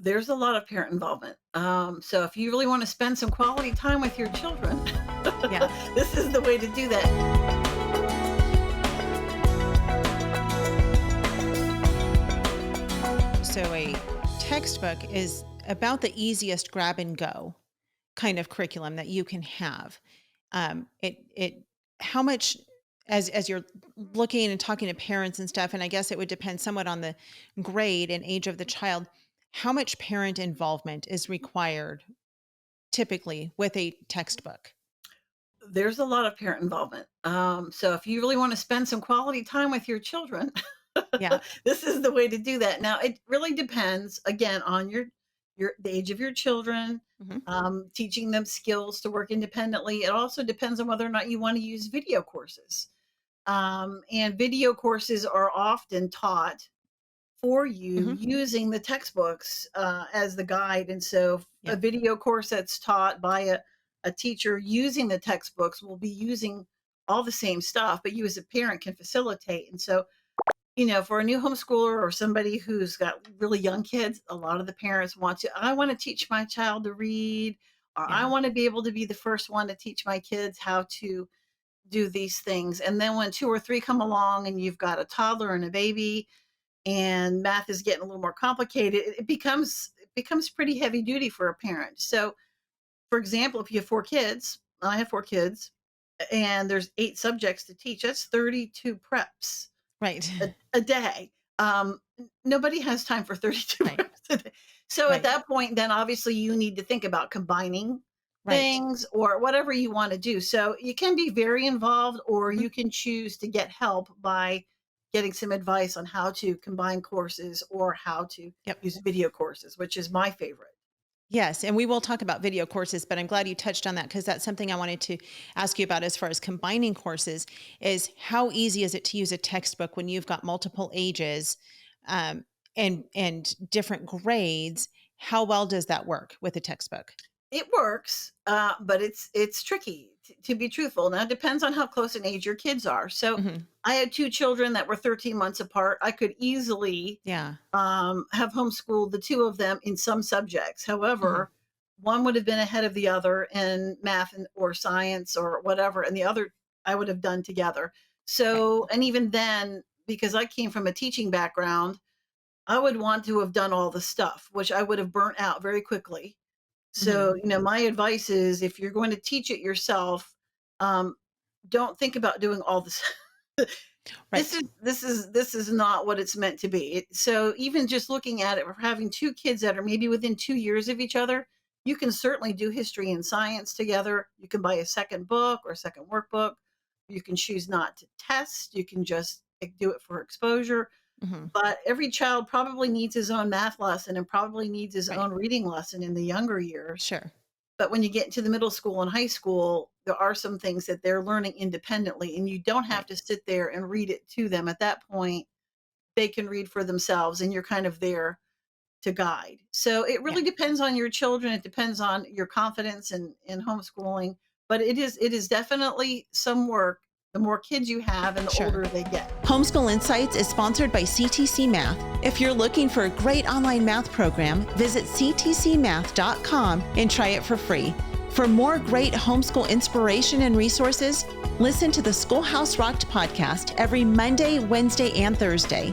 There's a lot of parent involvement. So if you really want to spend some quality time with your children, Yeah. this is the way to do that. So a textbook is about the easiest grab and go kind of curriculum that you can have. It how much as you're looking and talking to parents and stuff, and I guess it would depend somewhat on the grade and age of the child, how much parent involvement is required typically with a textbook? There's a lot of parent involvement. So if you really want to spend some quality time with your children, Yeah. this is the way to do that. Now it really depends again on your the age of your children, Hmm. teaching them skills to work independently. It also depends on whether or not you want to use video courses. And video courses are often taught for you Hmm. using the textbooks as the guide. And so, a Yeah. video course that's taught by a teacher using the textbooks will be using all the same stuff, but you as a parent can facilitate. And so, for a new homeschooler or somebody who's got really young kids, a lot of the parents I want to teach my child to read, or I Yeah. want to be able to be the first one to teach my kids how to do these things. And then when two or three come along and you've got a toddler and a baby and math is getting a little more complicated, it becomes pretty heavy duty for a parent. So, for example, if you have four kids, I have four kids, and there's eight subjects to teach. That's 32 preps Right. a day. Nobody has time for 32 Right. preps a day. So at Right. that point, then obviously you need to think about combining Right. things or whatever you want to do. So you can be very involved, or Mhm. you can choose to get help by getting some advice on how to combine courses or how to Yep. use video courses, which is my favorite. Yes, and we will talk about video courses, but I'm glad you touched on that because that's something I wanted to ask you about as far as combining courses is how easy is it to use a textbook when you've got multiple ages um, and different grades? How well does that work with a textbook? It works, but it's tricky to be truthful. Now it depends on how close in age your kids are. So Hmm. I had two children that were 13 months apart. I could easily Yeah. have homeschooled the two of them in some subjects. Hmm. However, one would have been ahead of the other in math or science or whatever, and the other I would have done together. Right. So, and even then, because I came from a teaching background, I would want to have done all the stuff, which I would have burnt out very quickly. Hmm. So, my advice is if you're going to teach it yourself, um, don't think about doing all this. this Right. is this is not what it's meant to be. So even just looking at it, we're having two kids that are maybe within 2 years of each other. You can certainly do history and science together. You can buy a second book or a second workbook. You can choose not to test. You can just do it for exposure. Hmm. But every child probably needs his own math lesson and probably needs his Right. own reading lesson in the younger years. Sure. But when you get into the middle school and high school, there are some things that they're learning independently, and you don't have Right. to sit there and read it to them. At that point, they can read for themselves, and you're kind of there to guide. So it Yeah. really depends on your children. It depends on your confidence in homeschooling, but it is definitely some work. The more kids you have, and the Sure. older they get. Homeschool Insights is sponsored by CTC Math. If you're looking for a great online math program, visit ctcmath.com and try it for free. For more great homeschool inspiration and resources, listen to the Schoolhouse Rocked podcast every Monday, Wednesday, and Thursday.